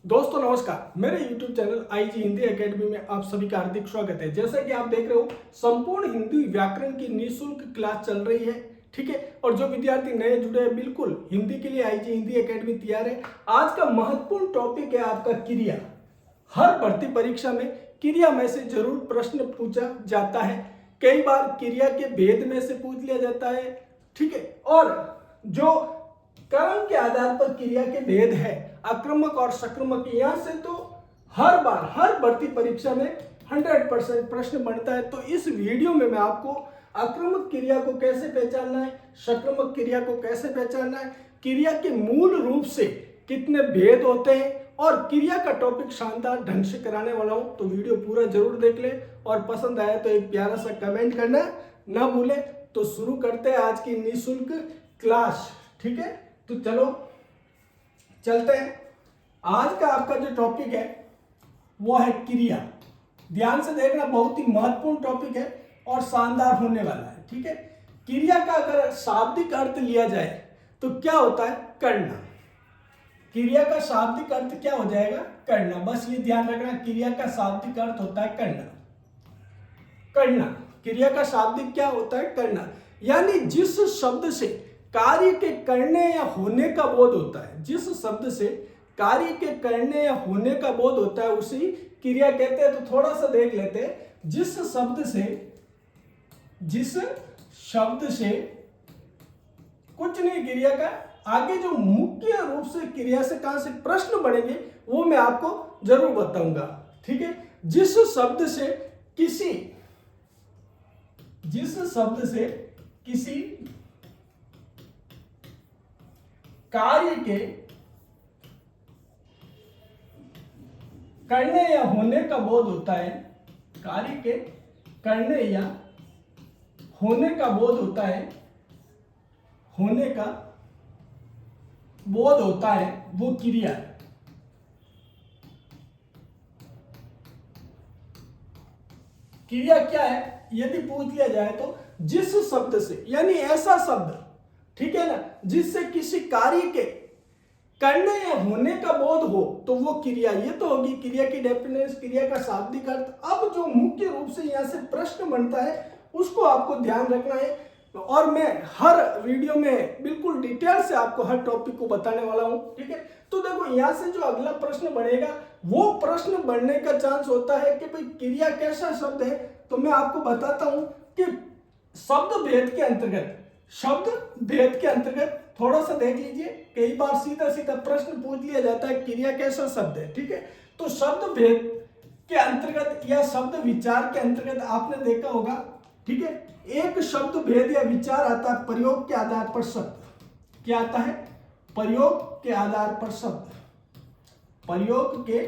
दोस्तों नमस्कार, मेरे YouTube channel IG Hindi academy में आप सभी का हार्दिक स्वागत है। जैसा कि आप देख रहे हो, संपूर्ण हिंदी व्याकरण की निःशुल्क क्लास चल रही है, ठीक है। और जो विद्यार्थी नए जुड़े हैं, बिल्कुल हिंदी के लिए आईजी हिंदी एकेडमी तैयार है। आज का महत्वपूर्ण टॉपिक है आपका क्रिया। हर भर्ती परीक्षा में क्रिया में से जरूर प्रश्न पूछा जाता है। कई बार क्रिया के भेद में से पूछ लिया जाता है, ठीक है। और जो क्रम के आधार पर क्रिया के भेद है, आक्रमक और सक्रमक, यहां से तो हर बार हर भर्ती परीक्षा में 100% प्रश्न बनता है। तो इस वीडियो में मैं आपको आक्रमक क्रिया को कैसे पहचानना है, सक्रमक क्रिया को कैसे पहचानना है, क्रिया के मूल रूप से कितने भेद होते हैं और क्रिया का टॉपिक शानदार ढंग से कराने वाला हूं। तो वीडियो पूरा जरूर देख ले और पसंद आया तो एक प्यारा सा कमेंट करना ना भूले। तो शुरू करते हैं आज की निःशुल्क क्लास, ठीक है। तो चलो चलते हैं। आज का आपका जो टॉपिक है वो है क्रिया। ध्यान से देखना, बहुत ही महत्वपूर्ण टॉपिक है और शानदार होने वाला है, ठीक है। क्रिया का अगर शाब्दिक अर्थ लिया जाए तो क्या होता है? करना। क्रिया का शाब्दिक अर्थ क्या हो जाएगा? करना। बस ये ध्यान रखना, क्रिया का शाब्दिक अर्थ होता है करना। करना, क्रिया का शाब्दिक क्या होता है? करना। यानी जिस शब्द से कार्य के करने या होने का बोध होता है, जिस शब्द से कार्य के करने या होने का बोध होता है उसी क्रिया कहते हैं। तो थोड़ा सा देख लेते हैं। जिस शब्द से कुछ नहीं, क्रिया का आगे जो मुख्य रूप से क्रिया से कहां से प्रश्न बनेंगे वो मैं आपको जरूर बताऊंगा, ठीक है। जिस शब्द से किसी कार्य के करने या होने का बोध होता है, कार्य के करने या होने का बोध होता है, होने का बोध होता है, वो क्रिया है। क्रिया क्या है यदि पूछ लिया जाए तो जिस शब्द से, यानी ऐसा शब्द, ठीक है ना, जिससे किसी कार्य के करने या होने का बोध हो तो वो क्रिया। ये तो होगी क्रिया की डेफिनेशन, क्रिया का शाब्दिक अर्थ। अब जो मुख्य रूप से यहां से प्रश्न बनता है उसको आपको ध्यान रखना है और मैं हर वीडियो में बिल्कुल डिटेल से आपको हर टॉपिक को बताने वाला हूं, ठीक है। तो देखो, यहां से जो अगला प्रश्न बनेगा वो प्रश्न बनने का चांस होता है कि भाई क्रिया कैसा शब्द है। तो मैं आपको बताता हूं कि शब्द भेद के अंतर्गत थोड़ा सा देख लीजिए। कई बार सीधा सीधा प्रश्न पूछ लिया जाता है क्रिया कैसा शब्द है, ठीक है। तो शब्द भेद के अंतर्गत या शब्द विचार के अंतर्गत आपने देखा होगा, ठीक है, एक शब्द भेद या विचार आता है प्रयोग के आधार पर शब्द। क्या आता है? प्रयोग के आधार पर शब्द। प्रयोग के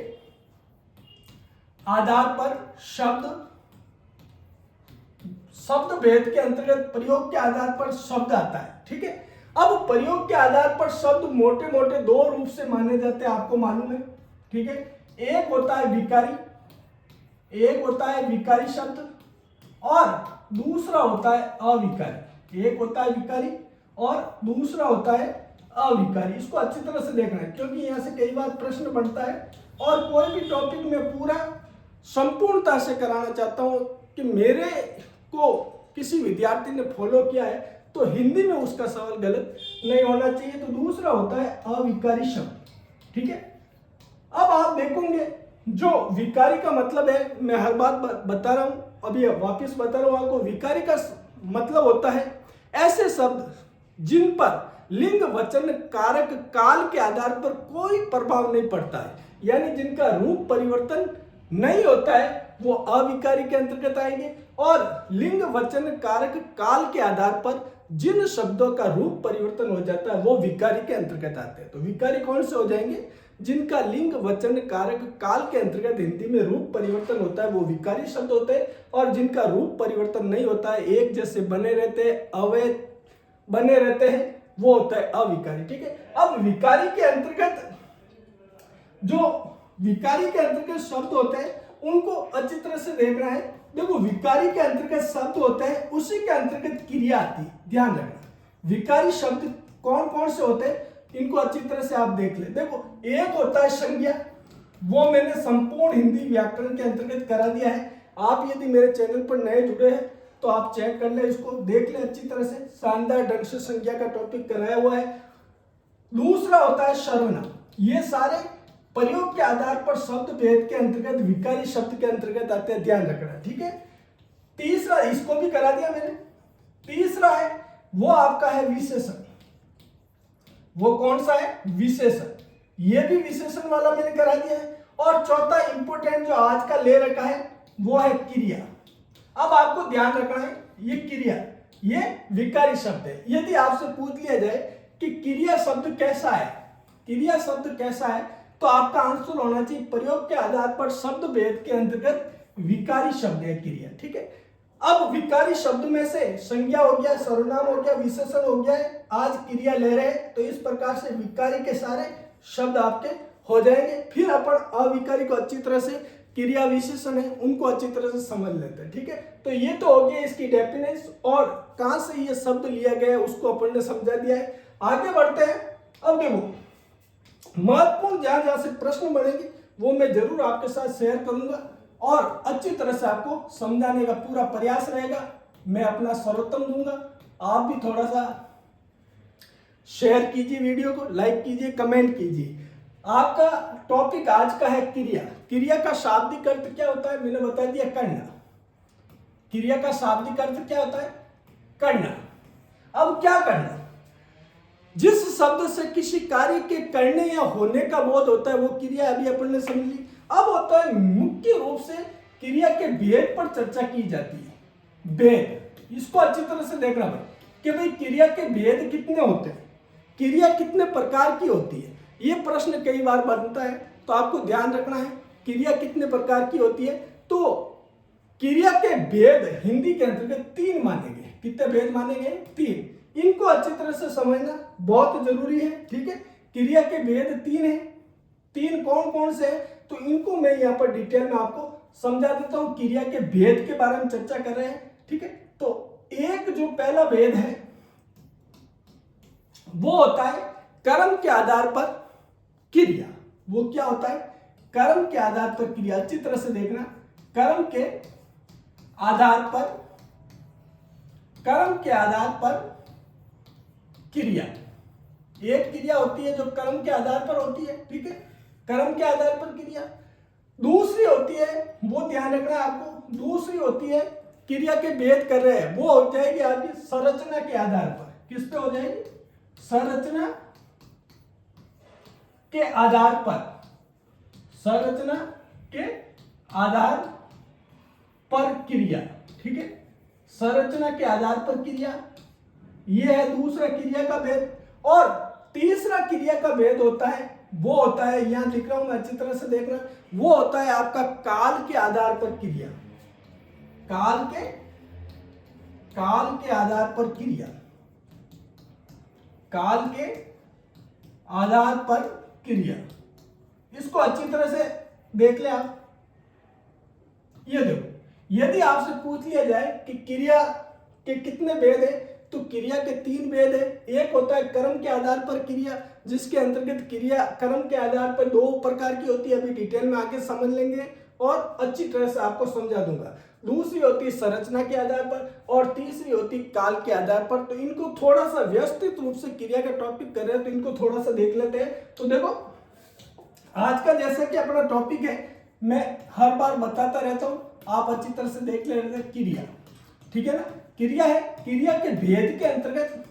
आधार पर शब्द, शब्द भेद के अंतर्गत प्रयोग के आधार पर शब्द आता है, ठीक है। अब प्रयोग के आधार पर शब्द मोटे मोटे दो रूप से माने जाते हैं, आपको मालूम है, ठीक है। एक होता है विकारी शब्द और दूसरा होता है अविकारी। एक होता है विकारी और दूसरा होता है अविकारी। इसको अच्छी तरह से देखना है क्योंकि यहां से कई बार प्रश्न बनता है और कोई भी टॉपिक में पूरा संपूर्णता से कराना चाहता हूं कि मेरे को किसी विद्यार्थी ने फॉलो किया है तो हिंदी में उसका सवाल गलत नहीं होना चाहिए। तो दूसरा होता है अविकारी शब्द, ठीक है। अब आप देखोगे जो विकारी का मतलब है, मैं हर बात बता रहा हूं, अभी वापस बता रहा हूं आपको। विकारी का मतलब होता है ऐसे शब्द जिन पर लिंग वचन कारक काल के आधार पर कोई प्रभाव नहीं पड़ता है, यानी जिनका रूप परिवर्तन नहीं होता है वो अविकारी के अंतर्गत आएंगे। और लिंग वचन कारक काल के आधार पर जिन शब्दों का रूप परिवर्तन हो जाता है वो विकारी के अंतर्गत आते हैं। तो विकारी कौन से हो जाएंगे? जिनका लिंग वचन कारक काल के अंतर्गत हिंदी में रूप परिवर्तन होता है वो विकारी शब्द होते हैं, और जिनका रूप परिवर्तन नहीं होता है, एक जैसे बने रहते हैं, अवैध बने रहते हैं, वो होता है अविकारी, ठीक है। अब विकारी के अंतर्गत शब्द होते हैं उनको अच्छी तरह से देखना है। देखो, विकारी के अंतर्गत शब्द होते हैं, उसी के अंतर्गत क्रिया आती है। ध्यान रखना, विकारी शब्द कौन कौन से होते हैं इनको अच्छी तरह से आप देख ले। देखो, एक होता है संज्ञा, वो मैंने संपूर्ण हिंदी व्याकरण के अंतर्गत करा दिया है। आप यदि मेरे चैनल पर नए जुड़े हैं तो आप चेक कर ले, इसको देख ले अच्छी तरह से, शानदार ढंग से संज्ञा का टॉपिक कराया हुआ है। दूसरा होता है सर्वनाम। ये सारे प्रयोग के आधार पर शब्द भेद के अंतर्गत विकारी शब्द के अंतर्गत आते हैं, ध्यान रखना, ठीक है। तीसरा, इसको भी करा दिया मैंने। तीसरा है वो आपका है विशेषण। वो कौन सा है? विशेषण। ये भी विशेषण वाला मैंने करा दिया है। और चौथा इंपोर्टेंट जो आज का ले रखा है वो है क्रिया। अब आपको ध्यान रखना है, ये क्रिया ये विकारी शब्द है। यदि आपसे पूछ लिया जाए कि क्रिया शब्द कैसा है, क्रिया शब्द कैसा है, तो आपका आंसर होना चाहिए प्रयोग के आधार पर शब्द भेद के अंतर्गत विकारी शब्द है क्रिया, ठीक है। अब विकारी शब्द में से संज्ञा हो गया, सर्वनाम हो गया, विशेषण हो गया है, आज क्रिया ले रहे हैं, तो इस प्रकार से विकारी के सारे शब्द आपके हो जाएंगे। फिर अपन अविकारी को अच्छी तरह से, क्रिया विशेषण है उनको अच्छी तरह से समझ लेते हैं, ठीक है। तो ये तो हो गया इसकी डेफिनेशन और कहां से ये शब्द लिया गया है उसको अपन ने समझा दिया है। आगे बढ़ते हैं। अब देखो महत्वपूर्ण जहां जहां से प्रश्न बनेंगे वो मैं जरूर आपके साथ शेयर करूंगा और अच्छी तरह से आपको समझाने का पूरा प्रयास रहेगा। मैं अपना सर्वोत्तम दूंगा। आप भी थोड़ा सा शेयर कीजिए, वीडियो को लाइक कीजिए, कमेंट कीजिए। आपका टॉपिक आज का है क्रिया। क्रिया का शाब्दिक अर्थ क्या होता है मैंने बता दिया, करना। क्रिया का शाब्दिक अर्थ क्या होता है? करना। अब क्या करना? जिस शब्द से किसी कार्य के करने या होने का बोध होता है वो क्रिया, अभी अपन ने समझ ली। अब होता है मुख्य रूप से क्रिया के भेद पर चर्चा की जाती है। भेद, इसको अच्छी तरह से देखना भाई कि भाई क्रिया के भेद कितने होते हैं, क्रिया कितने प्रकार की होती है। ये प्रश्न कई बार बनता है, तो आपको ध्यान रखना है क्रिया कितने प्रकार की होती है। तो क्रिया के भेद हिंदी के अंतर्गत 3 माने गए। कितने भेद माने गए? 3। इनको अच्छी तरह से समझना बहुत जरूरी है, ठीक है। क्रिया के भेद 3 है। 3 कौन कौन से हैं तो इनको मैं यहाँ पर डिटेल में आपको समझा देता हूँ। क्रिया के भेद के बारे में चर्चा कर रहे हैं, ठीक है। तो एक जो पहला भेद है वो होता है कर्म के आधार पर क्रिया। वो क्या होता है? कर्म के आधार पर क्रिया। अच्छी तरह से देखना, कर्म के आधार पर, कर्म के आधार पर क्रिया। एक क्रिया होती है जो कर्म के आधार पर होती है, ठीक है, कर्म के आधार पर क्रिया। दूसरी होती है, वो ध्यान रखना आपको, दूसरी होती है क्रिया के भेद कर रहे हैं, वो हो जाएगी आपकी संरचना के आधार पर। किस पे हो जाएगी? संरचना के आधार पर, संरचना के आधार पर क्रिया, ठीक है, संरचना के आधार पर क्रिया। यह है दूसरा क्रिया का भेद। और तीसरा क्रिया का भेद होता है, वो होता है, यहां लिख रहा हूं मैं, अच्छी तरह से देखना, वो होता है आपका काल के आधार पर क्रिया। काल के आधार पर क्रिया, काल के आधार पर क्रिया। इसको अच्छी तरह से देख ले आप। ये देखो, यदि आपसे पूछ लिया जाए कि क्रिया के कितने भेद है तो क्रिया के 3 भेद है। एक होता है कर्म के आधार पर क्रिया, जिसके अंतर्गत क्रिया कर्म के आधार पर 2 प्रकार की होती है, अभी डिटेल में आगे समझ लेंगे और अच्छी तरह से आपको समझा दूंगा। दूसरी होती है संरचना के आधार पर और तीसरी होती है काल के आधार पर। तो इनको थोड़ा सा व्यवस्थित रूप से क्रिया का टॉपिक कर रहे हैं तो इनको थोड़ा सा देख लेते हैं। तो देखो आज का जैसा कि अपना टॉपिक है, मैं हर बार बताता रहता हूं, आप अच्छी तरह से देख ले रहे थे क्रिया, ठीक है ना। क्रिया है, क्रिया के भेद के अंतर्गत,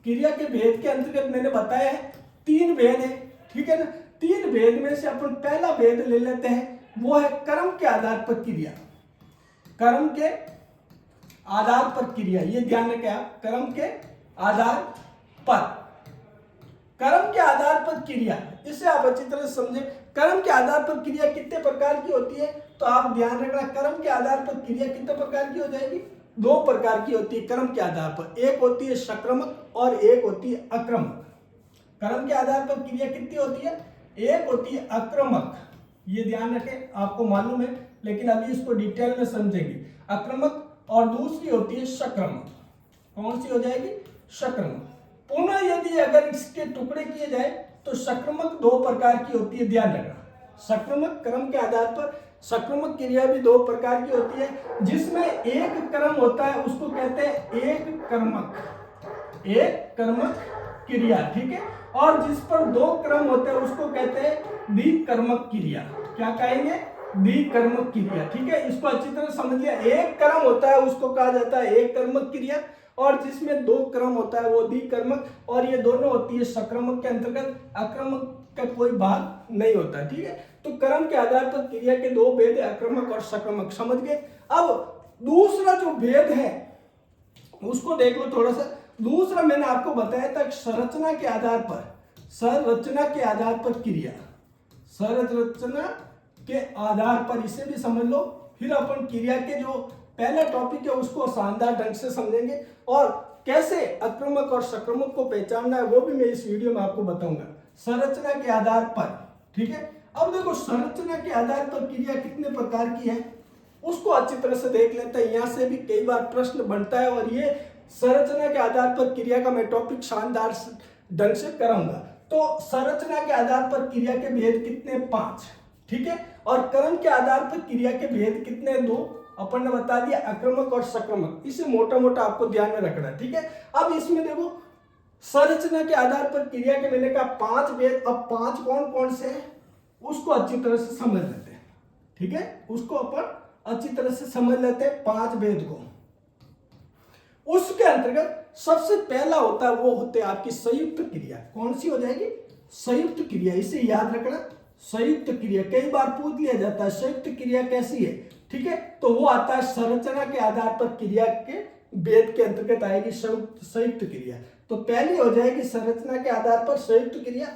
क्रिया के भेद के अंतर्गत मैंने बताया है 3 भेद है, ठीक है ना। 3 भेद में से अपन पहला भेद ले लेते हैं, वो है कर्म के आधार पर क्रिया। कर्म के आधार पर क्रिया, ये ध्यान रखें आप, कर्म के आधार पर, कर्म के आधार पर क्रिया, इसे आप अच्छी तरह से समझे। कर्म के आधार पर क्रिया कितने प्रकार की होती है तो आप ध्यान रखना, कर्म के आधार पर क्रिया कितने प्रकार की हो जाएगी? 2 प्रकार की होती है कर्म के आधार पर। एक होती है सक्रमक और एक होती है आक्रमक। कर्म के आधार पर क्रिया कितनी होती है? एक होती है आक्रमक, ये ध्यान रखें, आपको मालूम है लेकिन अभी इसको डिटेल में समझेंगे। आक्रमक, और दूसरी होती है सक्रमक। कौन सी हो जाएगी? सक्रमक। पुनः यदि अगर इसके टुकड़े किए जाए तो सक्रमक 2 प्रकार की होती है, ध्यान रखना। सक्रमक क्रम के आधार पर सक्रमक क्रिया भी दो प्रकार की होती है, जिसमें एक क्रम होता है उसको कहते हैं एक कर्मक क्रिया, ठीक है, और जिस पर दो क्रम होते हैं उसको कहते हैं द्विकर्मक क्रिया। क्या कहेंगे? द्विकर्मक क्रिया, ठीक है। इसको अच्छी तरह समझ लिया। एक क्रम होता है उसको कहा जाता है एक कर्मक क्रिया, और जिसमें दो क्रम होता है वो द्विकर्मक, और ये दोनों होती है सक्रमक के अंतर्गत, अक्रमक का कोई भाग नहीं होता, ठीक है। तो क्रम के आधार पर क्रिया के दो भेद है, अक्रमक और सक्रमक, समझ गए। अब दूसरा जो भेद है उसको देख लो थोड़ा सा। दूसरा मैंने आपको बताया था संरचना के आधार पर क्रिया, संरचना के आधार पर, इसे भी समझ लो। फिर अपन क्रिया के जो पहला टॉपिक है उसको शानदार ढंग से समझेंगे, और कैसे अक्रमक और सक्रमक को पहचानना है वो भी मैं इस वीडियो में आपको बताऊंगा, संरचना के आधार पर, ठीक है। अब देखो संरचना के आधार पर क्रिया कितने प्रकार की है उसको अच्छी तरह से देख लेते हैं। यहाँ से भी कई बार प्रश्न बनता है, और ये संरचना के आधार पर क्रिया का मैं टॉपिक शानदार ढंग से कराऊंगा। तो संरचना के आधार पर क्रिया के भेद कितने? 5, ठीक है। और क्रम के आधार पर क्रिया के भेद कितने? 2। अपन ने बता दिया अक्रमक और सक्रमक, इसे मोटा मोटा आपको ध्यान में रखना, ठीक है। अब इसमें देखो संरचना के आधार पर क्रिया के मैंने कहा 5 भेद। अब 5 कौन कौन से हैं उसको अच्छी तरह से समझ लेते हैं, ठीक है। उसको अपन अच्छी तरह से समझ लेते हैं 5 भेद को। उसके अंतर्गत सबसे पहला होता है वो होते हैं आपकी संयुक्त क्रिया। कौन सी हो जाएगी? संयुक्त क्रिया। इसे याद रखना, संयुक्त क्रिया कई बार पूछ लिया जाता है, संयुक्त क्रिया कैसी है, ठीक है। तो वो आता है संरचना के आधार पर क्रिया के भेद के अंतर्गत आएगी संयुक्त क्रिया। तो पहली हो जाएगी संरचना के आधार पर संयुक्त क्रिया।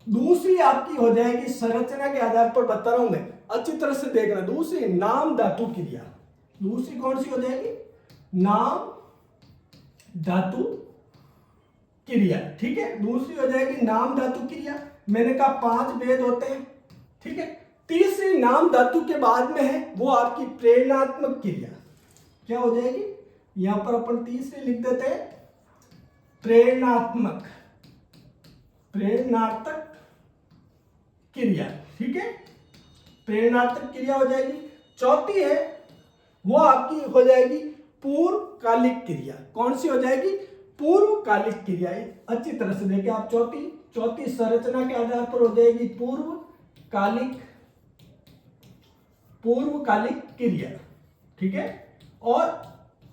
दूसरी आपकी हो जाएगी संरचना के आधार पर, बता रहा हूं मैं, अच्छी तरह से देखना। दूसरी नाम धातु क्रिया। दूसरी कौन सी हो जाएगी? नाम धातु क्रिया, ठीक है। दूसरी हो जाएगी नाम धातु क्रिया। मैंने कहा 5 भेद होते हैं, ठीक है। तीसरी नाम धातु के बाद में है वो आपकी प्रेरणात्मक क्रिया। क्या हो जाएगी? यहां पर अपन तीसरी लिख देते हैं प्रेरणात्मक क्रिया, ठीक है। प्रेरणात्मक क्रिया हो जाएगी। चौथी है वो आपकी हो जाएगी पूर्वकालिक क्रिया। कौन सी हो जाएगी? पूर्वकालिक क्रिया। अच्छी तरह से देखिए आप, चौथी संरचना के आधार पर हो जाएगी पूर्वकालिक क्रिया, ठीक है। और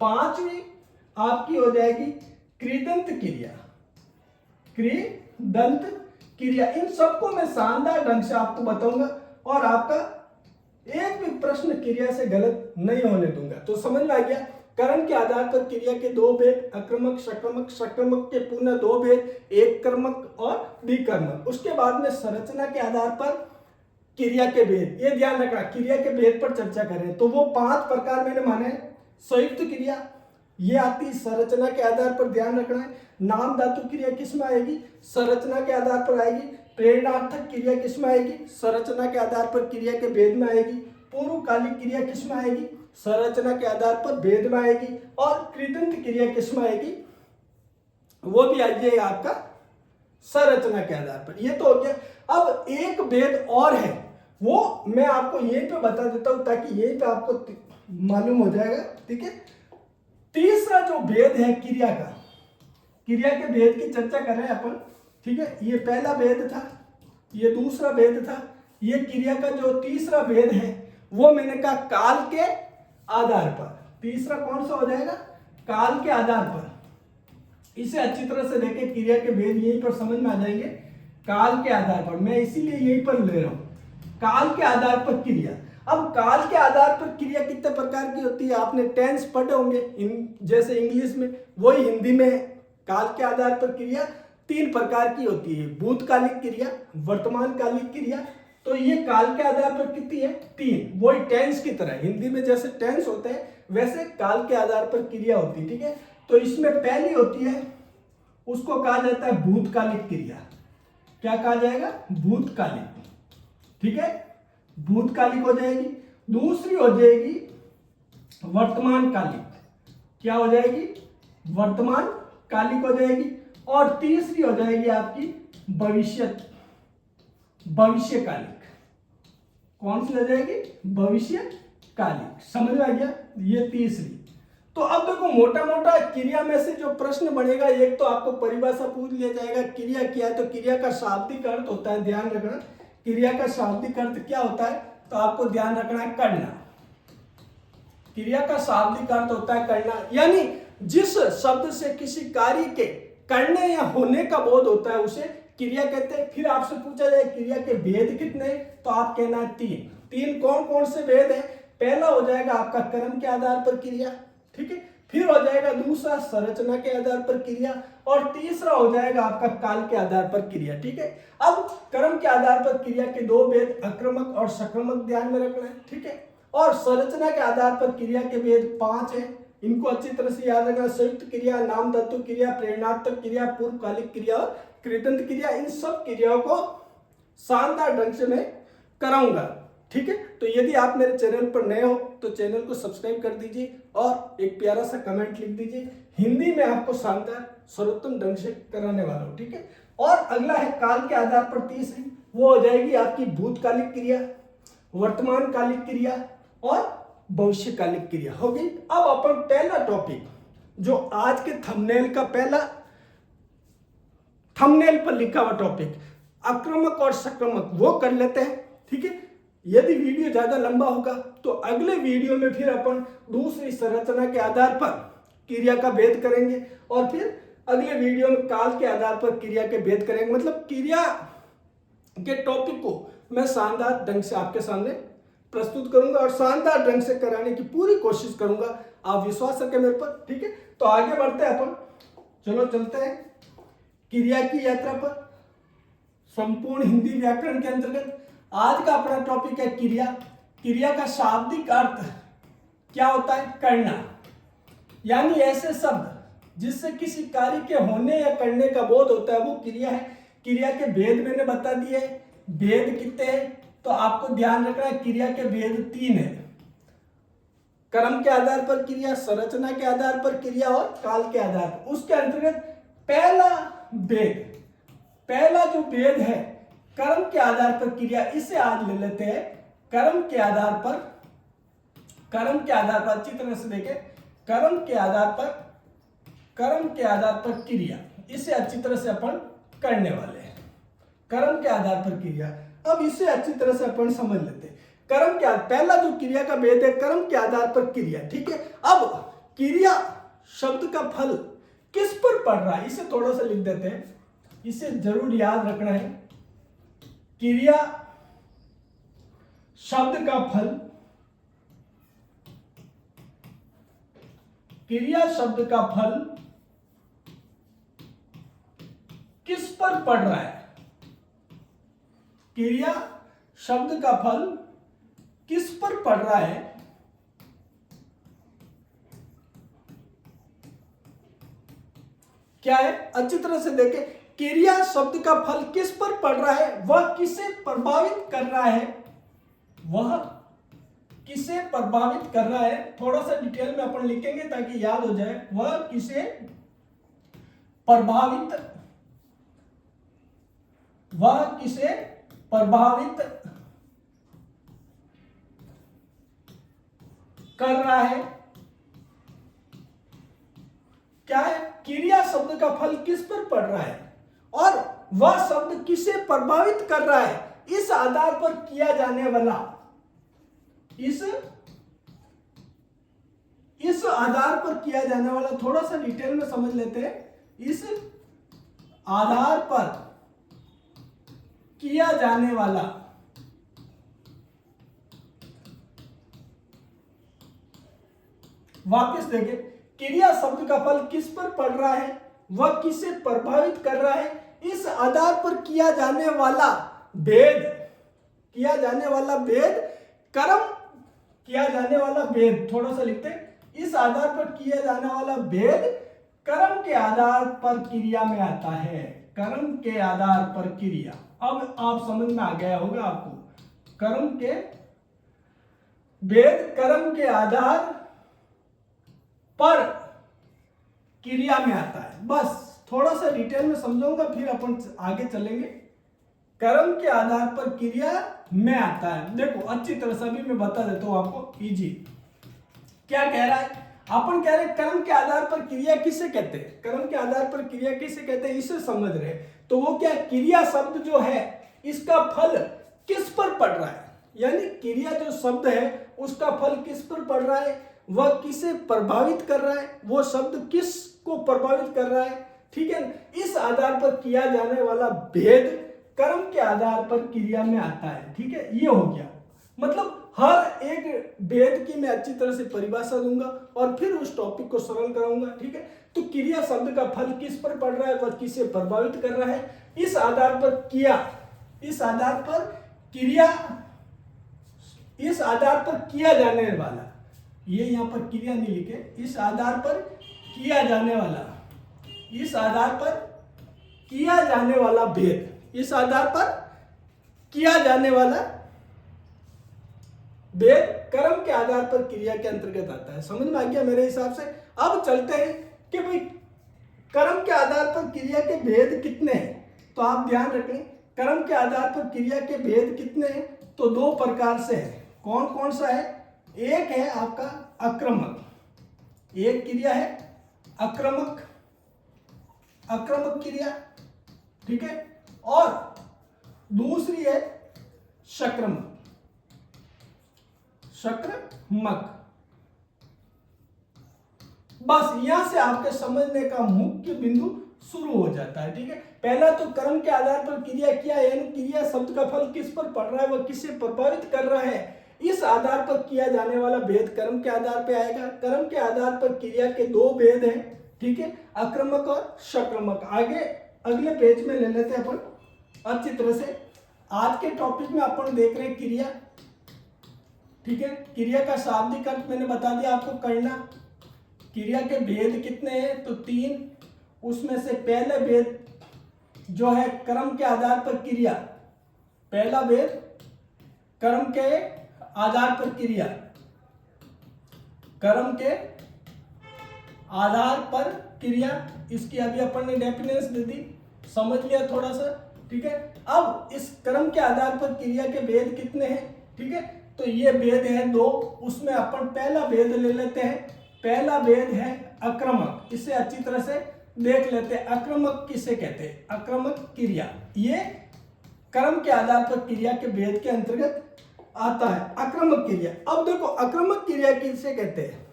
5वीं आपकी हो जाएगी कृदंत क्रिया। इन सबको मैं शानदार ढंग से आपको बताऊंगा, और आपका एक भी प्रश्न क्रिया से गलत नहीं होने दूंगा। तो समझ में आ गया, क्रम के आधार पर क्रिया के 2 भेद, अक्रमक सक्रमक के पुनः 2 भेद, एक कर्मक और द्विकर्मक। उसके बाद में संरचना के आधार पर क्रिया के भेद, ये ध्यान रखना, क्रिया के भेद पर चर्चा करें तो वो 5 प्रकार मैंने माने। संयुक्त क्रिया ये आती है संरचना के आधार पर, ध्यान रखना है। नाम धातु क्रिया किस में आएगी? संरचना के आधार पर आएगी। प्रेरणार्थक क्रिया किस में आएगी? संरचना के आधार पर क्रिया के भेद में आएगी। पूर्वकालिक क्रिया किस में आएगी? संरचना के आधार पर भेद में आएगी। और कृदंत क्रिया किस में आएगी? वो भी आ जाएगा आपका संरचना के आधार पर। ये तो हो गया। अब एक भेद और है, वो मैं आपको यहीं पे बता देता हूं ताकि यहीं पे आपको मालूम हो जाएगा, ठीक है। तीसरा जो भेद है क्रिया के भेद की चर्चा कर रहे हैं अपन, ठीक है। ये पहला भेद था, ये दूसरा भेद था। ये क्रिया का जो तीसरा भेद है वो मैंने कहा काल के आधार पर। तीसरा कौन सा हो जाएगा? काल के आधार पर। इसे अच्छी तरह से देखें, क्रिया के भेद यहीं पर समझ में आ जाएंगे। काल के आधार पर, मैं इसीलिए यहीं पर ले रहा हूं, काल के आधार पर क्रिया। अब काल के आधार पर क्रिया कितने प्रकार की होती है? आपने टेंस पढ़े होंगे, जैसे इंग्लिश में, वही हिंदी में है। काल के आधार पर क्रिया 3 प्रकार की होती है, भूतकालिक क्रिया, वर्तमानकालिक क्रिया। तो ये काल के आधार पर कितनी है? 3। वही टेंस की तरह, हिंदी में जैसे टेंस होते हैं वैसे काल के आधार पर क्रिया होती है, ठीक है। तो इसमें पहली होती है, उसको कहा जाता है भूतकालिक क्रिया। क्या कहा जाएगा? भूतकालिक, ठीक है, भूतकालिक हो जाएगी। दूसरी हो जाएगी वर्तमानकालिक। क्या हो जाएगी? वर्तमानकालिक हो जाएगी। और तीसरी हो जाएगी आपकी भविष्यकालिक। कौन सी हो जाएगी? भविष्यकालिक। समझ में आ गया? ये तीसरी। तो अब देखो मोटा मोटा क्रिया में से जो प्रश्न बनेगा, एक तो आपको परिभाषा पूछ लिया जाएगा क्रिया क्या है, तो क्रिया का शाब्दिक अर्थ होता है, ध्यान रखना क्रिया का शाब्दिक अर्थ क्या होता है, तो आपको ध्यान रखना है करना। क्रिया का शाब्दिक अर्थ होता है करना, यानी जिस शब्द से किसी कार्य के करने या होने का बोध होता है उसे क्रिया कहते हैं। फिर आपसे पूछा जाए क्रिया के भेद कितने, तो आप कहना है तीन। तीन कौन कौन से भेद है? पहला हो जाएगा आपका कर्म के आधार पर क्रिया, ठीक है। फिर हो जाएगा दूसरा संरचना के आधार पर क्रिया, और तीसरा हो जाएगा आपका काल के आधार पर क्रिया, ठीक है। अब कर्म के आधार पर क्रिया के दो भेद आक्रमक और सक्रमक ध्यान में रखना है, ठीक है। और संरचना के आधार पर क्रिया के भेद 5 है, इनको अच्छी तरह से याद रखना। संयुक्त क्रिया, नाम धातु क्रिया, प्रेरणात्मक क्रिया, पूर्वकालिक क्रिया और कृदंत क्रिया। इन सब क्रियाओं को शानदार ढंग से मैं कराऊंगा, ठीक है। तो यदि आप मेरे चैनल पर नए हो तो चैनल को सब्सक्राइब कर दीजिए और एक प्यारा सा कमेंट लिख दीजिए। हिंदी में आपको शानदार सर्वोत्तम ढंग से कराने वाला हूं, ठीक है। और अगला है काल के आधार पर तीसरी, वो हो जाएगी आपकी भूतकालिक क्रिया, वर्तमान कालिक क्रिया और भविष्यकालिक क्रिया होगी। अब अपन पहला टॉपिक जो आज के थंबनेल का पहला थंबनेल पर लिखा हुआ टॉपिक आक्रामक और सक्रमक वो कर लेते हैं, ठीक है। यदि वीडियो ज्यादा लंबा होगा तो अगले वीडियो में फिर अपन दूसरी संरचना के आधार पर क्रिया का भेद करेंगे और फिर अगले वीडियो में काल के आधार पर क्रिया के भेद करेंगे। मतलब क्रिया के टॉपिक को मैं शानदार ढंग से आपके सामने प्रस्तुत करूंगा और शानदार ढंग से कराने की पूरी कोशिश करूंगा। आप विश्वास रखें मेरे पर, ठीक है। तो आगे बढ़ते हैं अपन, चलो चलते हैं क्रिया की यात्रा पर। संपूर्ण हिंदी व्याकरण के अंतर्गत आज का अपना टॉपिक है क्रिया। क्रिया का शाब्दिक अर्थ क्या होता है? करना, यानी ऐसे शब्द जिससे किसी कार्य के होने या करने का बोध होता है वो क्रिया है। क्रिया के भेद मैंने बता दिए, भेद कितने हैं तो आपको ध्यान रखना है क्रिया के भेद 3 है। कर्म के आधार पर क्रिया, संरचना के आधार पर क्रिया और काल के आधार पर। उसके अंतर्गत पहला जो भेद है कर्म के आधार पर क्रिया, इसे आज ले लेते हैं। कर्म के आधार पर अच्छी तरह से देखें, कर्म के आधार पर क्रिया, इसे अच्छी तरह से अपन करने वाले हैं। कर्म के आधार पर क्रिया, अब इसे अच्छी तरह से अपन समझ लेते हैं। कर्म के पहला जो क्रिया का भेद है कर्म के आधार पर क्रिया, ठीक है। अब क्रिया शब्द का फल किस पर पड़ रहा है इसे थोड़ा सा लिख देते हैं, इसे जरूर याद रखना है। क्रिया शब्द का फल, क्रिया शब्द का फल किस पर पड़ रहा है? क्रिया शब्द का फल किस पर पड़ रहा है? क्या है? अच्छी तरह से देखें, क्रिया शब्द का फल किस पर पड़ रहा है, वह किसे प्रभावित कर रहा है, वह किसे प्रभावित कर रहा है। थोड़ा सा डिटेल में अपन लिखेंगे ताकि याद हो जाए। वह किसे प्रभावित कर रहा है। क्या है? क्रिया शब्द का फल किस पर पड़ रहा है और वह शब्द किसे प्रभावित कर रहा है, इस आधार पर किया जाने वाला, इस आधार पर किया जाने वाला, थोड़ा सा डिटेल में समझ लेते हैं। इस आधार पर किया जाने वाला, वापस देखें, क्रिया शब्द का फल किस पर पड़ रहा है, वह किसे प्रभावित कर रहा है, इस आधार पर किया जाने वाला भेद, कर्म किया जाने वाला भेद, थोड़ा सा लिखते हैं, इस आधार पर किया जाने वाला भेद कर्म के आधार पर क्रिया में आता है। कर्म के आधार पर क्रिया, अब आप समझ में आ गया होगा आपको। कर्म के भेद कर्म के आधार पर क्रिया में आता है। बस थोड़ा सा डिटेल में समझाऊंगा फिर अपन आगे चलेंगे। कर्म के आधार पर क्रिया में आता है। देखो अच्छी तरह से अभी मैं बता देता हूं आपको इजी। क्या कह रहा है, अपन कह रहे कर्म के आधार पर क्रिया किसे कहते हैं, कर्म के आधार पर क्रिया किसे कहते हैं इसे समझ रहे। तो वो क्या, क्रिया शब्द जो है इसका फल किस पर पड़ रहा है, यानी क्रिया जो शब्द है उसका फल किस पर पड़ रहा है, वह किसे प्रभावित कर रहा है, वो शब्द किस को प्रभावित कर रहा है, ठीक है। इस आधार पर किया जाने वाला भेद कर्म के आधार पर क्रिया में आता है, ठीक है। ये हो गया, मतलब हर एक भेद की मैं अच्छी तरह से परिभाषा दूंगा और फिर उस टॉपिक को सरल कराऊंगा, ठीक है। तो क्रिया शब्द का फल किस पर पड़ रहा है, वह किसे प्रभावित कर रहा है, इस आधार पर क्रिया, इस आधार पर क्रिया, इस आधार पर किया जाने वाला, ये यहां पर क्रिया नहीं लिखे, इस आधार पर किया जाने वाला, इस आधार पर किया जाने वाला भेद, इस आधार पर किया जाने वाला भेद कर्म के आधार पर क्रिया के अंतर्गत आता है। समझ में आ गया मेरे हिसाब से। अब चलते हैं कि भाई कर्म के आधार पर क्रिया के भेद कितने हैं। तो आप ध्यान रखें, कर्म के आधार पर क्रिया के भेद कितने हैं, तो दो प्रकार से है। कौन कौन सा है, एक है आपका आक्रमक, एक क्रिया है आक्रमक, आक्रमक क्रिया, ठीक है, और दूसरी है सक्रमक, सक्रमक। बस यहां से आपके समझने का मुख्य बिंदु शुरू हो जाता है, ठीक है। पहला तो कर्म के आधार पर क्रिया किया, यानी क्रिया शब्द का फल किस पर पड़ रहा है, वह किसे प्रभावित कर रहा है, इस आधार पर किया जाने वाला भेद कर्म के आधार पर आएगा। कर्म के आधार पर क्रिया के दो भेद हैं, ठीक है, आक्रमक और सक्रमक। आगे अगले पेज में ले लेते हैं अपन अच्छी तरह से। आज के टॉपिक में अपन देख रहे हैं क्रिया, ठीक है। क्रिया का शाब्दिक अर्थ मैंने बता दिया आपको, करना। क्रिया के भेद कितने हैं, तो 3। उसमें से पहले भेद जो है कर्म के आधार पर क्रिया, पहला भेद कर्म के आधार पर क्रिया, कर्म के आधार पर क्रिया, इसकी अभी अपन ने डेफिनेशन दे दी, समझ लिया थोड़ा सा, ठीक है। अब इस कर्म के आधार पर क्रिया के भेद कितने हैं, ठीक है, तो ये भेद है 2। उसमें अपन पहला भेद ले लेते हैं, पहला भेद है आक्रमक। इसे अच्छी तरह से देख लेते हैं, आक्रमक किसे कहते हैं, आक्रमक क्रिया, ये कर्म के आधार पर क्रिया के भेद के अंतर्गत आता है, आक्रमक क्रिया। अब देखो आक्रमक क्रिया किसे कहते हैं,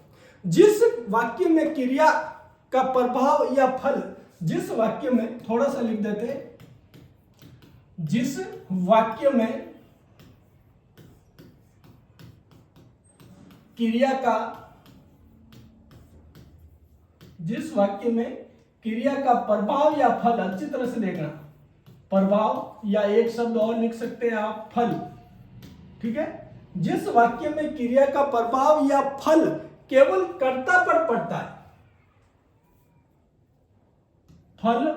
जिस वाक्य में क्रिया का प्रभाव या फल, जिस वाक्य में, थोड़ा सा लिख देते हैं, जिस वाक्य में क्रिया का, जिस वाक्य में क्रिया का प्रभाव या फल, अच्छी तरह से देखना, प्रभाव या एक शब्द और लिख सकते हैं आप, फल, ठीक है। जिस वाक्य में क्रिया का प्रभाव या फल केवल कर्ता पर पड़ता है, फल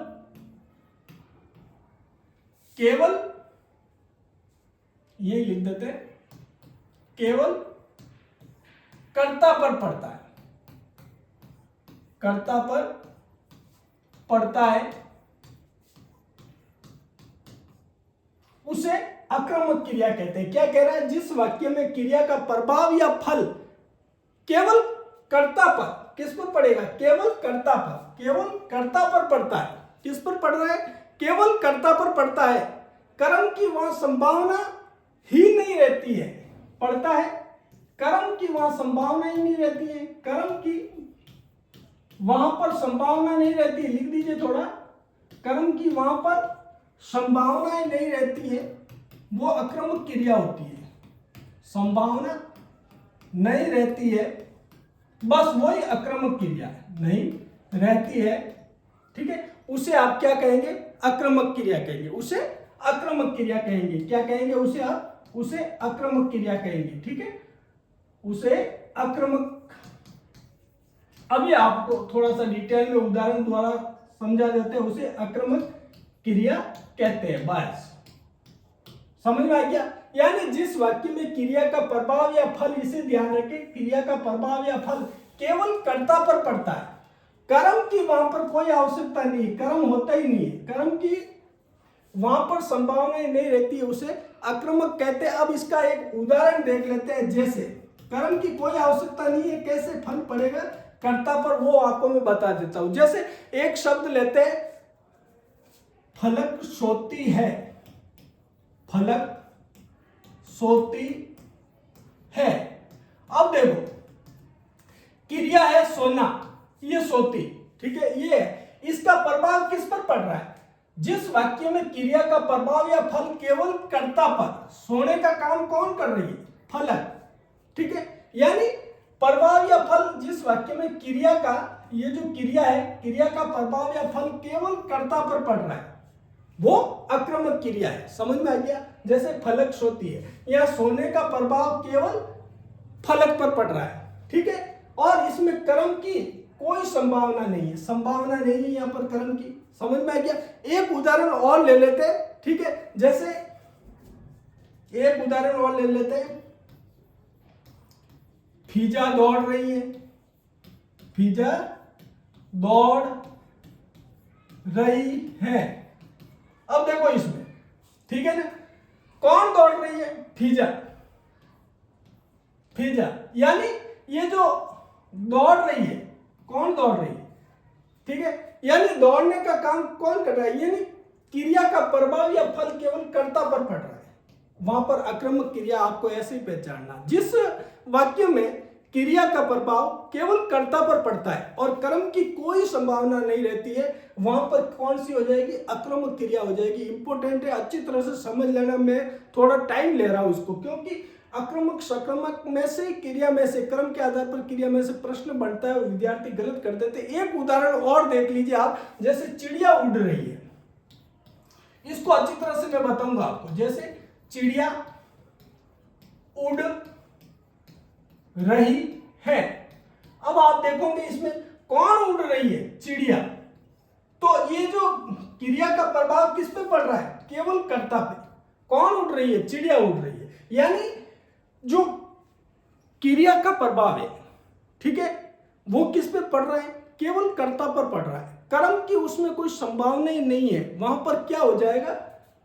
केवल, ये लिख देते हैं, केवल कर्ता पर पड़ता है, कर्ता पर पड़ता है, उसे आक्रमक क्रिया कहते हैं। क्या कह रहा है, जिस वाक्य में क्रिया का प्रभाव या फल केवल कर्ता पर, किस पर पड़ेगा, केवल कर्ता पर, केवल कर्ता पर पड़ता है, किस पर पड़ रहा है, केवल कर्ता पर पड़ता है, कर्म की वहां संभावना ही नहीं रहती है, पड़ता है, कर्म की वहां संभावना ही नहीं रहती है, कर्म की वहां पर संभावना नहीं रहती है, लिख दीजिए थोड़ा, कर्म की वहां पर संभावनाएं नहीं रहती है, वो आक्रमक क्रिया होती है, संभावना नहीं रहती है, बस वही आक्रमक क्रिया नहीं रहती है, ठीक है, उसे आप क्या कहेंगे, आक्रमक क्रिया कहेंगे, उसे आक्रमक क्रिया कहेंगे। क्या कहेंगे उसे, आप उसे आक्रमक क्रिया कहेंगे, ठीक है, उसे आक्रमक। अभी आपको थोड़ा सा डिटेल में उदाहरण द्वारा समझा देते हैं, उसे आक्रमक क्रिया कहते हैं। बस समझ में आ गया, यानी जिस वाक्य में क्रिया का प्रभाव या फल, इसे ध्यान रखें, क्रिया का प्रभाव या फल केवल कर्ता पर पड़ता है, कर्म की वहां पर कोई आवश्यकता नहीं है, कर्म होता ही नहीं है, कर्म की वहां पर संभावनाएं नहीं रहती है उसे आक्रामक कहते हैं। अब इसका एक उदाहरण देख लेते हैं। जैसे कर्म की कोई आवश्यकता नहीं है, कैसे फल पड़ेगा कर्ता पर, वो आपको मैं बता देता हूं। जैसे एक शब्द लेते हैं, फलक सोती है, फलक सोती है। अब देखो क्रिया है सोना, ये सोती, ठीक है, ये है। इसका प्रभाव किस पर पड़ रहा है? जिस वाक्य में क्रिया का प्रभाव या फल केवल कर्ता पर, सोने का काम कौन कर रही है? फलक, ठीक है। यानी प्रभाव या फल, जिस वाक्य में क्रिया का, ये जो क्रिया है, क्रिया का प्रभाव या फल केवल कर्ता पर पड़ रहा है, वो आक्रामक क्रिया है। समझ में आ गया? जैसे फलक सोती है, या सोने का प्रभाव केवल फलक पर पड़ रहा है, ठीक है। और इसमें कर्म की कोई संभावना नहीं है, संभावना नहीं है यहां पर कर्म की। समझ में आ गया? एक उदाहरण और ले लेते हैं, ठीक है। जैसे एक उदाहरण और ले लेते हैं, फिजा दौड़ रही है, फिजा दौड़ रही है। अब देखो इसमें, ठीक है ना, कौन दौड़ रही है? फिजा, फिजा। यानी ये जो दौड़ रही है, कौन दौड़ रही है, ठीक है। यानी दौड़ने का काम कौन कर रहा है? यानी क्रिया का प्रभाव या फल केवल कर्ता पर पड़ रहा है, वहां पर आक्रामक क्रिया आपको ऐसे ही पहचानना। जिस वाक्य में क्रिया का प्रभाव केवल कर्ता पर पड़ता है और कर्म की कोई संभावना नहीं रहती है, वहां पर कौन सी हो जाएगी? आक्रामक क्रिया हो जाएगी। इंपॉर्टेंट है, अच्छी तरह से समझ लेना। मैं थोड़ा टाइम ले रहा हूं इसको, क्योंकि आक्रामक सक्रमक में से, क्रिया में से, क्रम के आधार पर क्रिया में से प्रश्न बनता है और विद्यार्थी गलत कर देते। एक उदाहरण और देख लीजिए आप। जैसे चिड़िया उड़ रही है, इसको अच्छी तरह से मैं बताऊंगा आपको। जैसे चिड़िया उड़ रही है, अब आप देखोगे इसमें कौन उड़ रही है? चिड़िया। तो ये जो क्रिया का प्रभाव किस पे पड़ रहा है? केवल कर्ता पे। कौन उड़ रही है? चिड़िया उड़ रही है। यानी जो क्रिया का प्रभाव है, ठीक है, वो किस पे पड़ रहा है? केवल कर्ता पर पड़ रहा है। कर्म की उसमें कोई संभावना ही नहीं है, वहां पर क्या हो जाएगा?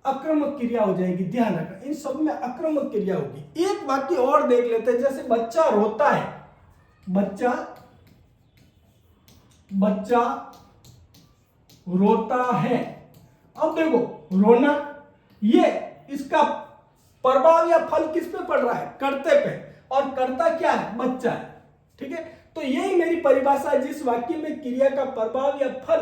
आक्रामक क्रिया हो जाएगी। ध्यान रखना, इन सब में आक्रामक क्रिया होगी। एक वाक्य और देख लेते हैं। जैसे बच्चा रोता है, बच्चा बच्चा रोता है। अब देखो रोना, ये इसका प्रभाव या फल किस पे पड़ रहा है? कर्ते पे। और कर्ता क्या है? बच्चा है, ठीक है। तो यही मेरी परिभाषा है। जिस वाक्य में क्रिया का प्रभाव या फल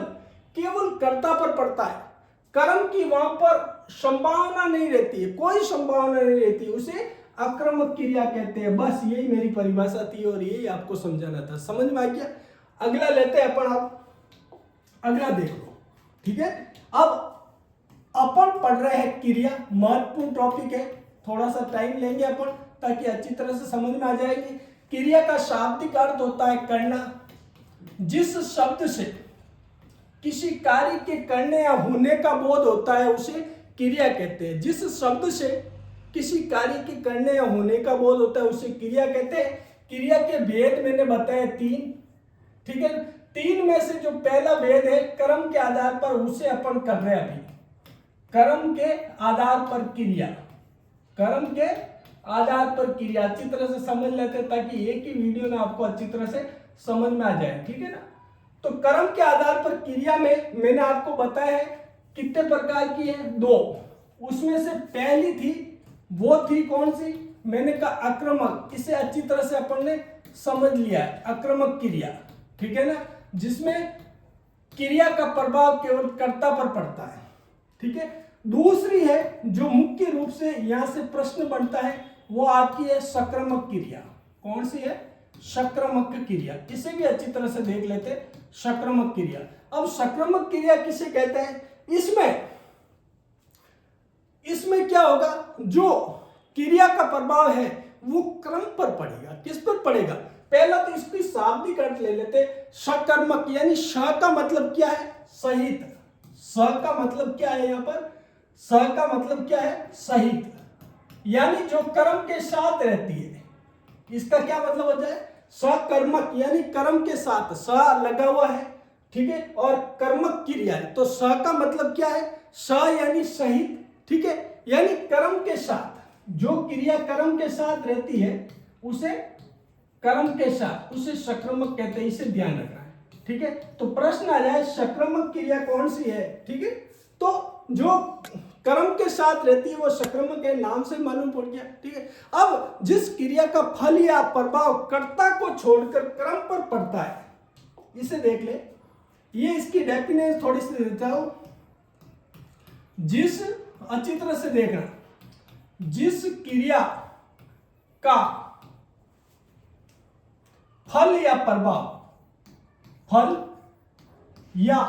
केवल कर्ता पर पड़ता है, कर्म की वहां पर संभावना नहीं रहती है, कोई संभावना नहीं रहती, उसे आक्रामक क्रिया कहते हैं। बस यही मेरी परिभाषा थी और यही आपको समझाना था। समझ में आ गया? अगला लेते हैं अपन। आप अगला देख लो, ठीक है। अब अपन पढ़ रहे हैं क्रिया, महत्वपूर्ण टॉपिक है। थोड़ा सा टाइम लेंगे अपन, ताकि अच्छी तरह से समझ में आ जाएगी। क्रिया का शाब्दिक अर्थ होता है करना। जिस शब्द से किसी कार्य के करने या होने का बोध होता है, उसे क्रिया कहते हैं। जिस शब्द से किसी कार्य के करने या होने का बोध होता है, उसे क्रिया कहते हैं। क्रिया के भेद मैंने बताए 3, ठीक है। 3 में से जो पहला भेद है कर्म के आधार पर, उसे अपन कर रहे हैं अभी। कर्म के आधार पर क्रिया, कर्म के आधार पर क्रिया अच्छी तरह से समझ लेते हैं, ताकि एक ही वीडियो में आपको अच्छी तरह से समझ में आ जाए, ठीक है ना। तो कर्म के आधार पर क्रिया में मैंने आपको बताया है कितने प्रकार की है? 2। उसमें से पहली थी, वो थी कौन सी? मैंने कहा आक्रामक। इसे अच्छी तरह से अपन ने समझ लिया है, आक्रामक क्रिया, ठीक है ना, जिसमें क्रिया का प्रभाव केवल कर्ता पर पड़ता है, ठीक है। दूसरी है जो मुख्य रूप से यहां से प्रश्न बनता है, वो आपकी है सक्रमक क्रिया। कौन सी है? सक्रमक क्रिया। इसे भी अच्छी तरह से देख लेते हैं, सक्रमक क्रिया। अब सक्रमक क्रिया किसे कहते हैं? इसमें क्या होगा? जो क्रिया का प्रभाव है वो क्रम पर पड़ेगा। किस पर पड़ेगा? पहला तो इसकी शाब्दिक अर्थ ले लेते। सकर्मक, यानी स का मतलब क्या है? सहित। स का मतलब क्या है? यहां पर स का मतलब क्या है? सहित, यानी जो कर्म के साथ रहती है। इसका क्या मतलब हो जाए? सकर्मक, यानी कर्म के साथ। स लगा हुआ है ठीक है, और कर्मक क्रिया है, तो स का मतलब क्या है, स यानी सहित, ठीक है, यानी कर्म के साथ, जो क्रिया कर्म के साथ रहती है उसे कर्म के साथ, उसे सक्रामक कहते हैं, इसे ध्यान रखना है, ठीक है। तो प्रश्न आ जाए सक्रामक क्रिया कौन सी है, ठीक है, तो जो कर्म के साथ रहती है वो सक्रामक है, नाम से मालूम पड़ गया, ठीक है। अब जिस क्रिया का फल या प्रभाव कर्ता को छोड़कर कर्म पर पड़ता है, इसे देख ले, ये इसकी डेफिनेशन थोड़ी सी देता हूं, जिस, अच्छी तरह से देखना, जिस क्रिया का फल या प्रभाव, फल या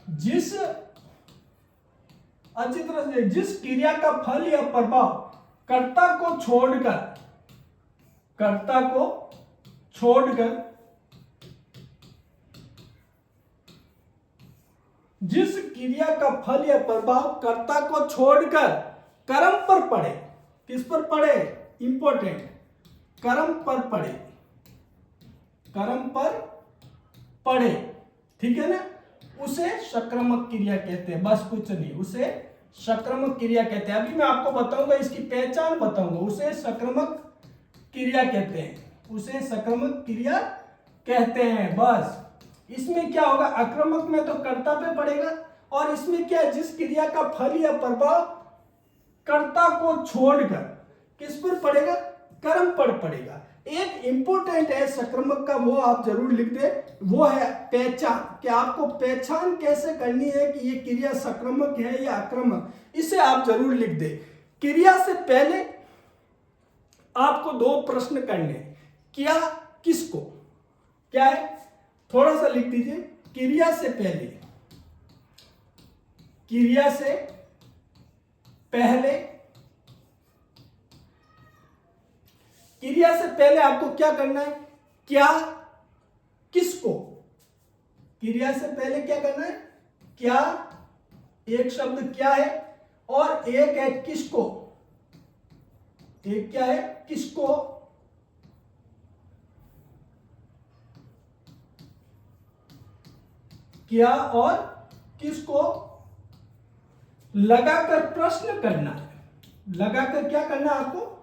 जिस, अच्छी तरह से, जिस क्रिया का फल या प्रभाव कर्ता को छोड़कर, कर्ता को छोड़कर, जिस क्रिया का फल या प्रभाव कर्ता को छोड़कर कर्म पर पड़े, किस पर पड़े, इंपॉर्टेंट, कर्म पर पड़े, कर्म पर पड़े, ठीक है ना, उसे सक्रामक क्रिया कहते हैं, बस कुछ नहीं, उसे सक्रामक क्रिया कहते हैं। अभी मैं आपको बताऊंगा, इसकी पहचान बताऊंगा, उसे सक्रामक क्रिया कहते हैं, उसे सक्रामक क्रिया कहते हैं, बस। इसमें क्या होगा, आक्रामक में तो कर्ता पे पड़ेगा, और इसमें क्या है, जिस क्रिया का फल या प्रभाव कर्ता को छोड़कर किस पर पड़ेगा, कर्म पर पड़ेगा। एक इंपॉर्टेंट है सक्रामक का, वो आप जरूर लिख दे, वो है पहचान, कि आपको पहचान कैसे करनी है कि ये क्रिया सक्रामक है या आक्रामक, इसे आप जरूर लिख दे। क्रिया से पहले आपको दो प्रश्न करने, क्या किसको, क्या है, थोड़ा सा लिख दीजिए, क्रिया से पहले, क्रिया से पहले, क्रिया से पहले आपको क्या करना है, क्या किसको, क्रिया से पहले क्या करना है, क्या, एक शब्द क्या है, और एक है किसको, एक क्या है, किसको, क्या और किसको लगाकर प्रश्न करना है, लगाकर क्या करना है आपको,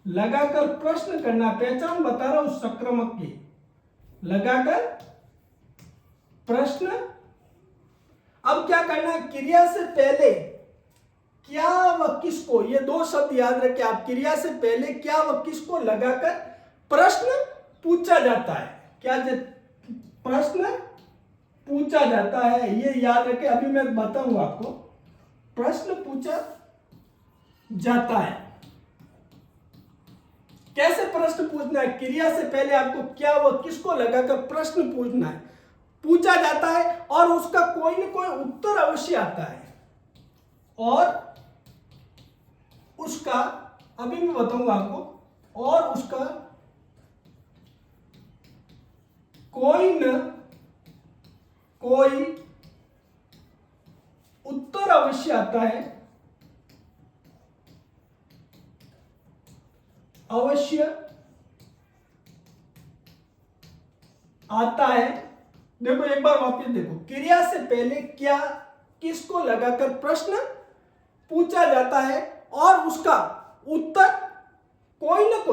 लगाकर प्रश्न करना, पहचान बता रहा हूं सक्रामक की, लगाकर प्रश्न। अब क्या करना है, क्रिया से पहले क्या व किसको, ये दो शब्द याद रखें आप, क्रिया से पहले क्या व किसको लगाकर प्रश्न पूछा जाता है, क्या प्रश्न पूछा जाता है, ये याद रखें। अभी मैं बताऊंगा आपको, प्रश्न पूछा जाता है, कैसे प्रश्न पूछना है, क्रिया से पहले आपको क्या व किसको लगाकर प्रश्न पूछना है, पूछा जाता है, और उसका कोई ना कोई उत्तर अवश्य आता है, और उसका, अभी मैं बताऊंगा आपको, और उसका कोई न कोई उत्तर अवश्य आता है, अवश्य आता है। देखो एक बार वापस देखो, क्रिया से पहले क्या किसको लगाकर प्रश्न पूछा जाता है, और उसका उत्तर कोई ना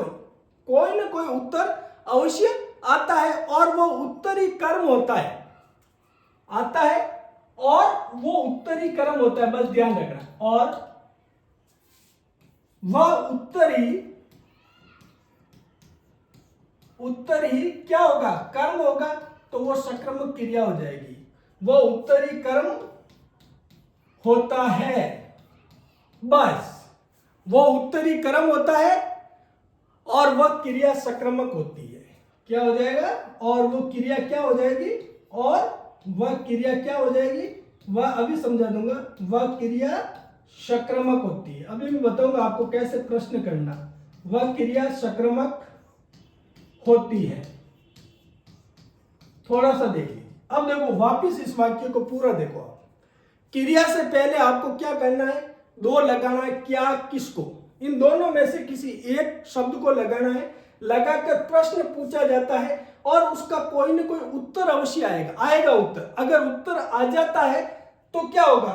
कोई उत्तर अवश्य आता है, और वो उत्तरी कर्म होता है, आता है, और वो उत्तरी कर्म होता है, बस ध्यान रखना, और वह उत्तरी क्या होगा, कर्म होगा, तो वो सक्रामक क्रिया हो जाएगी, वो उत्तरी कर्म होता है, बस वो उत्तरी कर्म होता है, और वह क्रिया सक्रामक होती है, क्या हो जाएगा, और वो क्रिया क्या हो जाएगी, और वह क्रिया क्या हो जाएगी, वह अभी समझा दूंगा, वह क्रिया सक्रामक होती है। अभी मैं बताऊंगा आपको कैसे प्रश्न करना, वह क्रिया सक्रामक होती है, थोड़ा सा देखिए। अब देखो वापिस इस वाक्य को पूरा देखो आप, क्रिया से पहले आपको क्या करना है, दो लगाना है, क्या किसको, इन दोनों में से किसी एक शब्द को लगाना है, लगाकर प्रश्न पूछा जाता है, और उसका कोई ना कोई उत्तर अवश्य आएगा उत्तर। अगर उत्तर आ जाता है तो क्या होगा,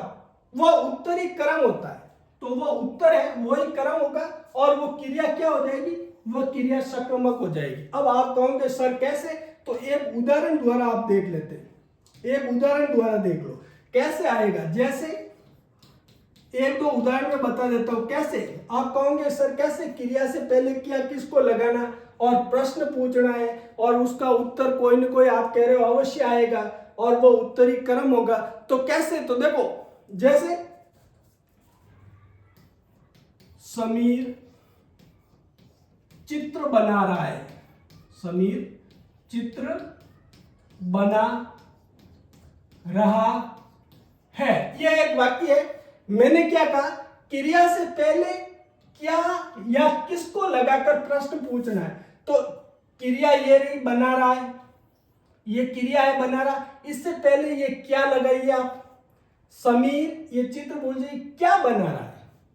वह उत्तर ही कर्म होता है। तो वह उत्तर है वही कर्म होगा और वो क्रिया क्या हो जाएगी, वह क्रिया सक्रामक हो जाएगी। अब आप कहोगे सर कैसे, तो एक उदाहरण द्वारा आप देख लेते हैं, एक उदाहरण द्वारा देख लो कैसे आएगा। जैसे एक दो उदाहरण में बता देता हूं कैसे। आप कहोगे सर कैसे, क्रिया से पहले क्या किसको लगाना और प्रश्न पूछना है और उसका उत्तर कोई ना कोई आप कह रहे हो अवश्य आएगा और वो उत्तर ही कर्म होगा। तो कैसे, तो देखो जैसे समीर चित्र बना रहा है, समीर चित्र बना रहा है, यह एक वाक्य है। मैंने क्या कहा, क्रिया से पहले क्या या किसको लगाकर प्रश्न पूछना है। तो क्रिया ये रही बना रहा है, ये क्रिया है बना रहा, इससे पहले ये क्या लगाइए आप, समीर ये चित्र बोलिए क्या बना रहा है,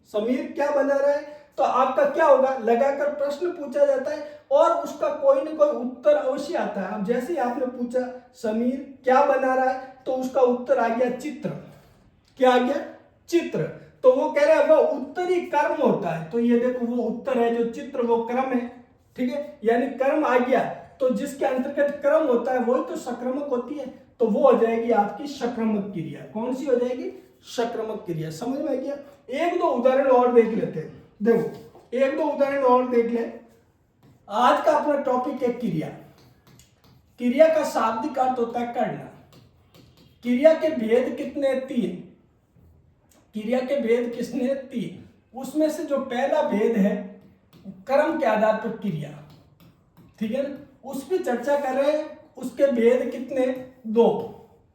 समीर क्या बना रहा है। तो आपका क्या होगा, लगाकर प्रश्न पूछा जाता है और उसका कोई ना कोई उत्तर अवश्य आता है। अब जैसे ही आपने पूछा समीर क्या बना रहा है, तो उसका उत्तर आ गया चित्र। क्या आ गया, चित्र। तो वो कह रहा है वो उत्तर ही कर्म होता है। तो ये देखो वो उत्तर है, जो चित्र वो कर्म है, ठीक है, यानी कर्म आ गया। तो जिसके अंतर्गत कर्म होता है वही तो सक्रामक होती है। तो वो हो जाएगी आपकी सक्रामक क्रिया। कौन सी हो जाएगी, सक्रामक क्रिया। समझ में आ गया। एक दो उदाहरण और देख लेते हैं। देखो एक दो उदाहरण और देख ले। आज का अपना टॉपिक है क्रिया। क्रिया का शाब्दिक अर्थ होता है करना। क्रिया के भेद कितने, तीन। क्रिया के भेद किसने, तीन। उसमें से जो पहला भेद है कर्म के आधार पर क्रिया, ठीक है ना, उस पर चर्चा कर रहे हैं। उसके भेद कितने, दो,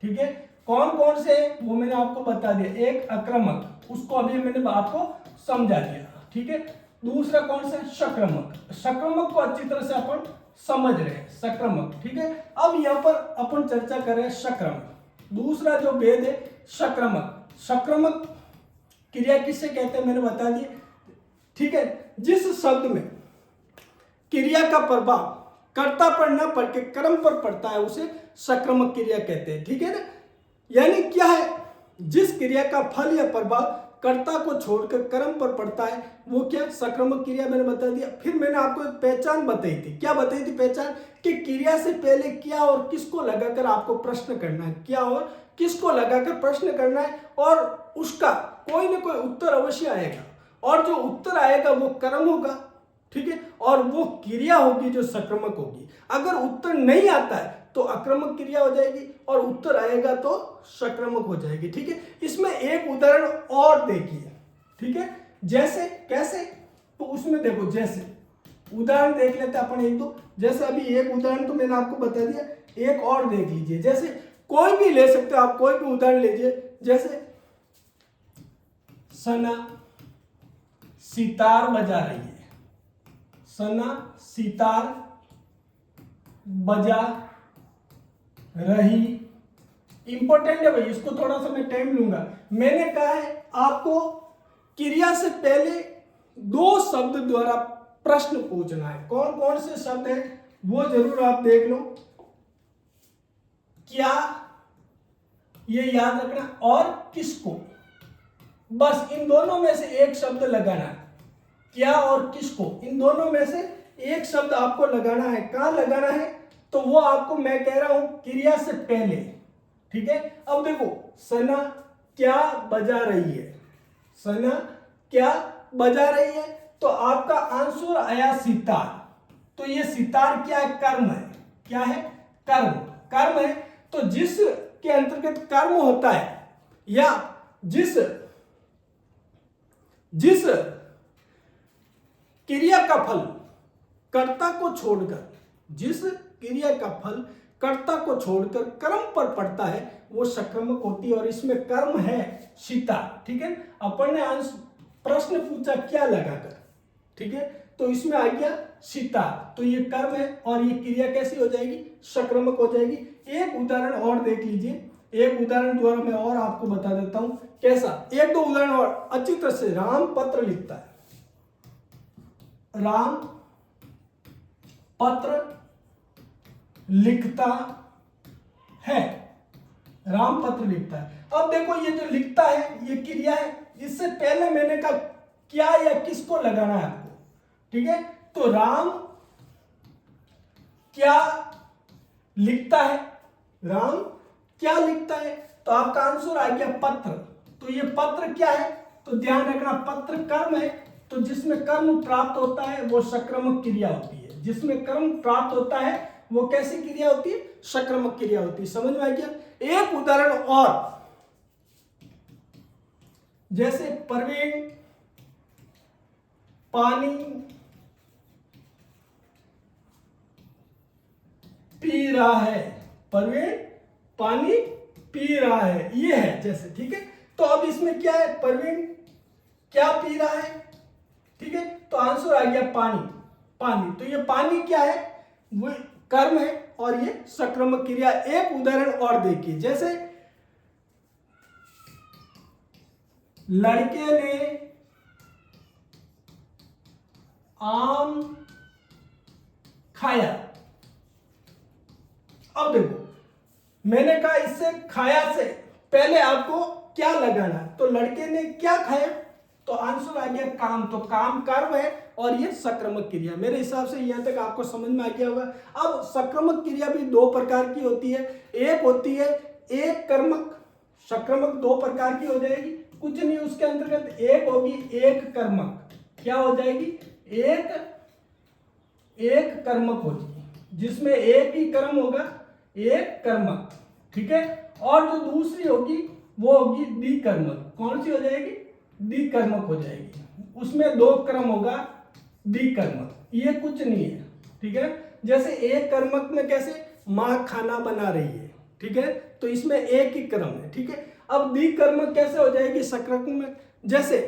ठीक है। कौन कौन से, वो मैंने आपको बता दिया। एक अक्रमक, उसको अभी मैंने आपको समझा दिया, ठीक है। दूसरा कौन सा, संक्रमक। संक्रमक को अच्छी तरह से अपन समझ रहे हैं, संक्रमक, ठीक है। अब यहाँ पर अपन चर्चा कर रहे हैं संक्रमक। दूसरा जो भेद है संक्रमक। संक्रमक क्रिया किससे कहते हैं मैंने बता दिया, ठीक है। जिस शब्द में क्रिया का प्रभाव कर्ता पर न पड़ के कर्म पर पड़ता है उसे संक्रमक क्रिया कहते हैं, ठीक है ना। यानी क्या है, जिस क्रिया का फल या प्रभाव कर्ता को छोड़कर कर्म पर पड़ता है वो क्या, संक्रमक क्रिया। मैंने बता दिया। फिर मैंने आपको एक पहचान बताई थी। क्या बताई थी पहचान, कि क्रिया से पहले क्या और किसको लगाकर आपको प्रश्न करना है, क्या और किसको लगाकर प्रश्न करना है और उसका कोई ना कोई उत्तर अवश्य आएगा और जो उत्तर आएगा वो कर्म होगा, ठीक है, और वो क्रिया होगी जो संक्रमक होगी। अगर उत्तर नहीं आता है तो आक्रामक क्रिया हो जाएगी और उत्तर आएगा तो संक्रमक हो जाएगी, ठीक है। इसमें एक उदाहरण और देखिए, ठीक है। जैसे कैसे, तो उसमें देखो जैसे उदाहरण देख लेते हैं अपन एक दो। जैसे अभी एक उदाहरण तो मैंने आपको बता दिया, एक और देख लीजिए। जैसे कोई भी ले सकते हो आप, कोई भी उदाहरण लीजिए। जैसे सना सितार बजा रही है, सना सितार बजा रही। इंपॉर्टेंट है भाई, इसको थोड़ा सा मैं टाइम लूंगा। मैंने कहा है आपको क्रिया से पहले दो शब्द द्वारा प्रश्न पूछना है। कौन कौन से शब्द हैं वो जरूर आप देख लो। क्या, ये याद रखना, और किसको। बस इन दोनों में से एक शब्द लगाना है। क्या और किसको, इन दोनों में से एक शब्द आपको लगाना है। कहां लगाना है, तो वो आपको मैं कह रहा हूं क्रिया से पहले, ठीक है। अब देखो सना क्या बजा रही है, सना क्या बजा रही है, तो आपका आंसर आया सितार। तो ये सितार क्या है, कर्म है। क्या है, कर्म, कर्म है। तो जिस के अंतर्गत कर्म होता है या जिस क्रिया का फल कर्ता को छोड़कर, जिस क्रिया का फल कर्ता को छोड़कर कर्म पर पड़ता है वो संक्रमक होती है। और इसमें कर्म है सीता, ठीक है। अपन ने प्रश्न पूछा क्या लगाकर, ठीक है, तो इसमें आ गया सीता। तो ये कर्म है और ये क्रिया कैसी हो जाएगी, संक्रमक हो जाएगी। एक उदाहरण और देख लीजिए। एक उदाहरण द्वारा मैं और आपको बता देता हूं कैसा। एक दो उदाहरण और अच्छी तरह से। राम पत्र लिखता है, राम पत्र लिखता है, राम पत्र लिखता है। अब देखो ये जो लिखता है ये क्रिया है, इससे पहले मैंने कहा क्या या किसको लगाना है आपको, ठीक है। तो राम क्या लिखता है, राम क्या लिखता है, तो आपका आंसर आ गया पत्र। तो ये पत्र क्या है, तो ध्यान रखना पत्र कर्म है, तो जिसमें कर्म प्राप्त होता है वो सक्रामक क्रिया होती है। जिसमें कर्म प्राप्त होता है वो कैसी क्रिया होती है, सक्रामक क्रिया होती है। समझ में आ गया। एक उदाहरण और, जैसे प्रवीण पानी पी रहा है, प्रवीण पानी पी रहा है, ये है जैसे, ठीक है। तो अब इसमें क्या है, प्रवीण क्या पी रहा है, ठीक है। तो आंसर आ गया पानी, पानी। तो ये पानी क्या है, वो कर्म है और ये सक्रामक क्रिया। एक उदाहरण और देखिए, जैसे लड़के ने आम खाया। अब देखो मैंने कहा इससे खाया से पहले आपको क्या लगाना है, तो लड़के ने क्या खाया, तो आंसर आ गया काम। तो काम कर्म है और ये सक्रामक क्रिया। मेरे हिसाब से यहां तक आपको समझ में आ गया होगा। अब सक्रामक क्रिया भी दो प्रकार की होती है। एक होती है एक कर्मक, सक्रामक दो प्रकार की हो जाएगी, कुछ नहीं उसके अंतर्गत। एक होगी एक कर्मक, क्या हो जाएगी, एक कर्मक होगी, जिसमें एक ही कर्म होगा, एक कर्मक, ठीक है। और जो दूसरी होगी वो होगी द्विकर्मक। कौन सी हो जाएगी, द्विकर्मक हो जाएगी, उसमें दो कर्म होगा, द्विकर्मक। ये कुछ नहीं है, ठीक है। जैसे एक कर्मक में कैसे माँ खाना बना रही है, ठीक है, तो इसमें एक ही कर्म है, ठीक है। अब द्विकर्मक कैसे हो जाएगी, सक्रामक। जैसे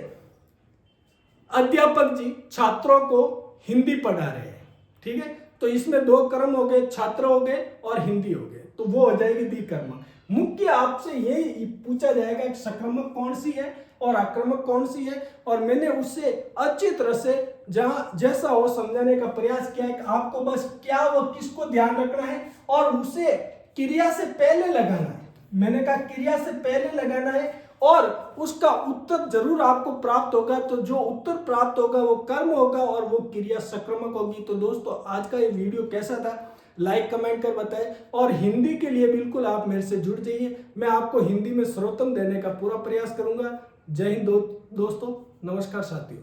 अध्यापक जी छात्रों को हिंदी पढ़ा रहे हैं, ठीक है, तो इसमें दो कर्म हो गए, छात्र हो गए और हिंदी हो गए, तो वो हो जाएगी द्विकर्मक। मुख्य आपसे यही पूछा जाएगा कि सक्रामक कौन सी है और आक्रामक कौन सी है, और मैंने उससे अच्छी तरह से जहां जैसा हो समझाने का प्रयास किया है कि आपको बस क्या वो किसको ध्यान रखना है और उसे क्रिया से पहले लगाना है। मैंने कहा क्रिया से पहले लगाना है और उसका उत्तर जरूर आपको प्राप्त होगा। तो जो उत्तर प्राप्त होगा वो कर्म होगा और वो क्रिया सक्रामक होगी। तो दोस्तों आज का ये वीडियो कैसा था, लाइक कमेंट कर बताएं, और हिंदी के लिए बिल्कुल आप मेरे से जुड़ जाइए। मैं आपको हिंदी में सर्वोत्तम देने का पूरा प्रयास करूंगा। जय हिंद दोस्तों, नमस्कार साथियों।